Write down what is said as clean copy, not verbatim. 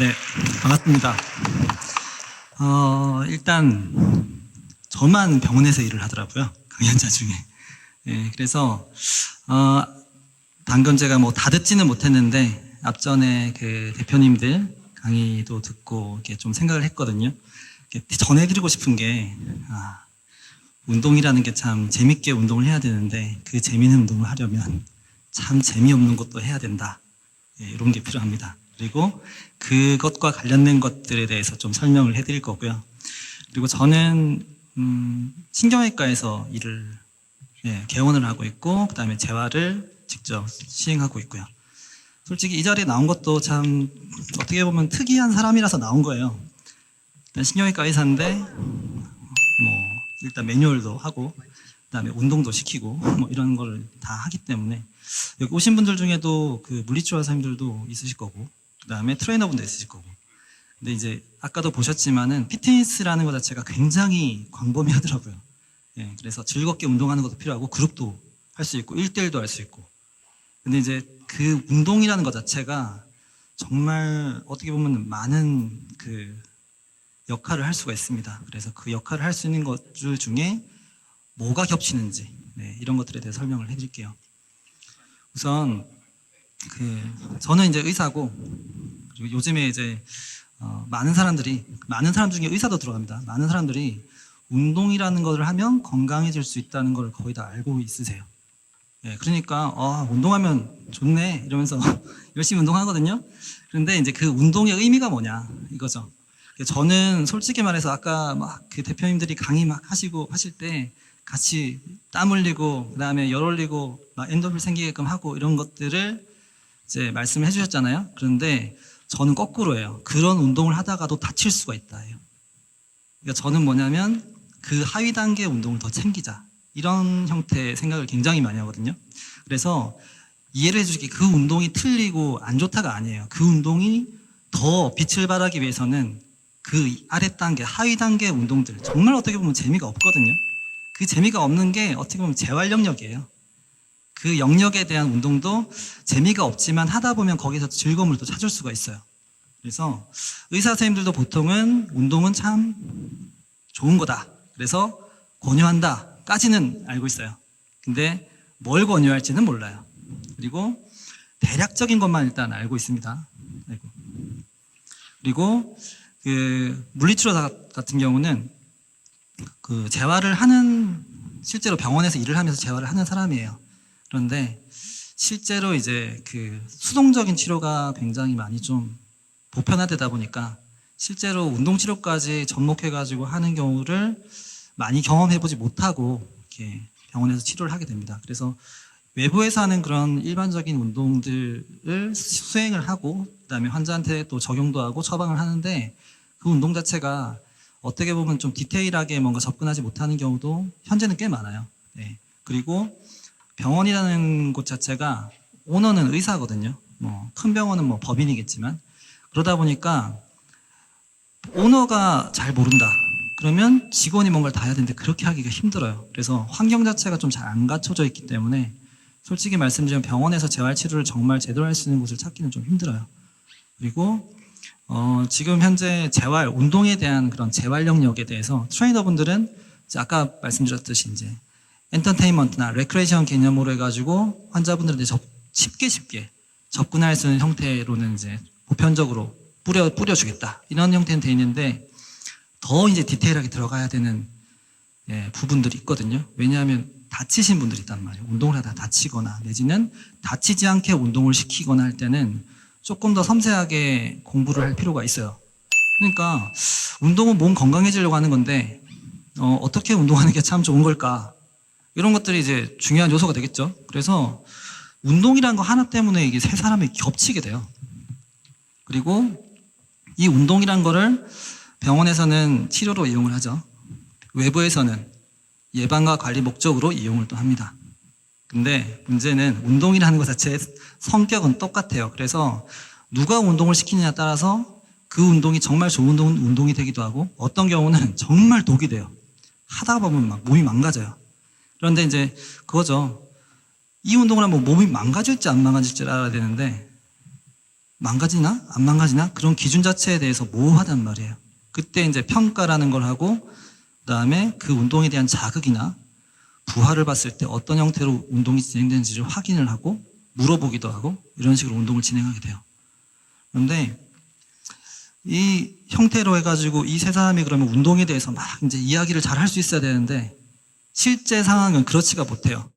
네, 반갑습니다. 일단 저만 병원에서 일을 하더라고요. 강연자 중에. 네, 그래서 방금 제가 뭐 다 듣지는 못했는데 앞전에 그 대표님들 강의도 듣고 이렇게 좀 생각을 했거든요. 이렇게 전해드리고 싶은 게 운동이라는 게 참 재밌게 운동을 해야 되는데 그 재미있는 운동을 하려면 참 재미없는 것도 해야 된다. 예, 이런 게 필요합니다. 그리고 그것과 관련된 것들에 대해서 좀 설명을 해드릴 거고요. 그리고 저는 신경외과에서 일을 개원을 하고 있고 그 다음에 재활을 직접 시행하고 있고요. 솔직히 이 자리에 나온 것도 참 어떻게 보면 특이한 사람이라서 나온 거예요. 일단 신경외과 의사인데 뭐 일단 매뉴얼도 하고 그다음에 운동도 시키고 뭐 이런 걸 다 하기 때문에 여기 오신 분들 중에도 그 물리치료 선생님들도 있으실 거고 그다음에 트레이너분도 있으실 거고 근데 이제 아까도 보셨지만은 피트니스라는 것 자체가 굉장히 광범위하더라고요. 예, 그래서 즐겁게 운동하는 것도 필요하고 그룹도 할 수 있고 1대1도 할 수 있고 근데 이제 그 운동이라는 것 자체가 정말 어떻게 보면 많은 그 역할을 할 수가 있습니다. 그래서 그 역할을 할 수 있는 것들 중에 뭐가 겹치는지 이런 것들에 대해 설명을 해드릴게요. 우선 저는 이제 의사고 그리고 요즘에 이제 많은 사람 중에 의사도 들어갑니다. 많은 사람들이 운동이라는 것을 하면 건강해질 수 있다는 걸 거의 다 알고 있으세요. 예, 그러니까 운동하면 좋네 이러면서 열심히 운동하거든요. 그런데 이제 그 운동의 의미가 뭐냐 이거죠. 저는 솔직히 말해서 아까 막 그 대표님들이 강의 막 하실 때 같이 땀 흘리고 그다음에 열 올리고 막 엔도르핀 생기게끔 하고 이런 것들을 이제 말씀을 해주셨잖아요. 그런데 저는 거꾸로예요. 그런 운동을 하다가도 다칠 수가 있다예요. 그러니까 저는 뭐냐면 그 하위 단계 운동을 더 챙기자 이런 형태의 생각을 굉장히 많이 하거든요. 그래서 이해를 해주시기 그 운동이 틀리고 안 좋다가 아니에요. 그 운동이 더 빛을 발하기 위해서는 그 아래 단계, 하위 단계 운동들 정말 어떻게 보면 재미가 없거든요. 그 재미가 없는 게 어떻게 보면 재활 영역이에요. 그 영역에 대한 운동도 재미가 없지만 하다 보면 거기서 즐거움을 또 찾을 수가 있어요. 그래서 의사 선생님들도 보통은 운동은 참 좋은 거다. 그래서 권유한다까지는 알고 있어요. 근데 뭘 권유할지는 몰라요. 그리고 대략적인 것만 일단 알고 있습니다. 그리고 그 물리치료 같은 경우는 그 재활을 하는 실제로 병원에서 일을 하면서 재활을 하는 사람이에요. 그런데 실제로 이제 그 수동적인 치료가 굉장히 많이 좀 보편화되다 보니까 실제로 운동치료까지 접목해가지고 하는 경우를 많이 경험해보지 못하고 이렇게 병원에서 치료를 하게 됩니다. 그래서 외부에서 하는 그런 일반적인 운동들을 수행을 하고 그다음에 환자한테 또 적용도 하고 처방을 하는데 그 운동 자체가 어떻게 보면 좀 디테일하게 뭔가 접근하지 못하는 경우도 현재는 꽤 많아요. 네. 그리고 병원이라는 곳 자체가 오너는 의사거든요. 뭐 큰 병원은 뭐 법인이겠지만 그러다 보니까 오너가 잘 모른다. 그러면 직원이 뭔가를 다 해야 되는데 그렇게 하기가 힘들어요. 그래서 환경 자체가 좀 잘 안 갖춰져 있기 때문에 솔직히 말씀드리면 병원에서 재활치료를 정말 제대로 할 수 있는 곳을 찾기는 좀 힘들어요. 그리고 지금 현재 재활, 운동에 대한 그런 재활 영역에 대해서 트레이너분들은 아까 말씀드렸듯이 이제 엔터테인먼트나 레크레이션 개념으로 해가지고 환자분들한테 쉽게 접근할 수 있는 형태로는 이제 보편적으로 뿌려주겠다. 이런 형태는 돼 있는데 더 이제 디테일하게 들어가야 되는 부분들이 있거든요. 왜냐하면 다치신 분들이 있단 말이에요. 운동을 하다가 다치거나 내지는 다치지 않게 운동을 시키거나 할 때는 조금 더 섬세하게 공부를 할 필요가 있어요. 그러니까 운동은 몸 건강해지려고 하는 건데 어떻게 운동하는 게 참 좋은 걸까? 이런 것들이 이제 중요한 요소가 되겠죠. 그래서 운동이라는 거 하나 때문에 이게 세 사람이 겹치게 돼요. 그리고 이 운동이라는 거를 병원에서는 치료로 이용을 하죠. 외부에서는 예방과 관리 목적으로 이용을 또 합니다. 근데 문제는 운동이라는 것 자체의 성격은 똑같아요. 그래서 누가 운동을 시키느냐에 따라서 그 운동이 정말 좋은 운동이 되기도 하고 어떤 경우는 정말 독이 돼요. 하다 보면 막 몸이 망가져요. 그런데 이제 그거죠. 이 운동을 하면 몸이 망가질지 안 망가질지를 알아야 되는데 망가지나 안 망가지나 그런 기준 자체에 대해서 모호하단 말이에요. 그때 이제 평가라는 걸 하고 그다음에 그 운동에 대한 자극이나 부하를 봤을 때 어떤 형태로 운동이 진행되는지를 확인을 하고 물어보기도 하고 이런 식으로 운동을 진행하게 돼요. 그런데 이 형태로 해가지고 이 세 사람이 그러면 운동에 대해서 막 이제 이야기를 잘 할 수 있어야 되는데 실제 상황은 그렇지가 못해요.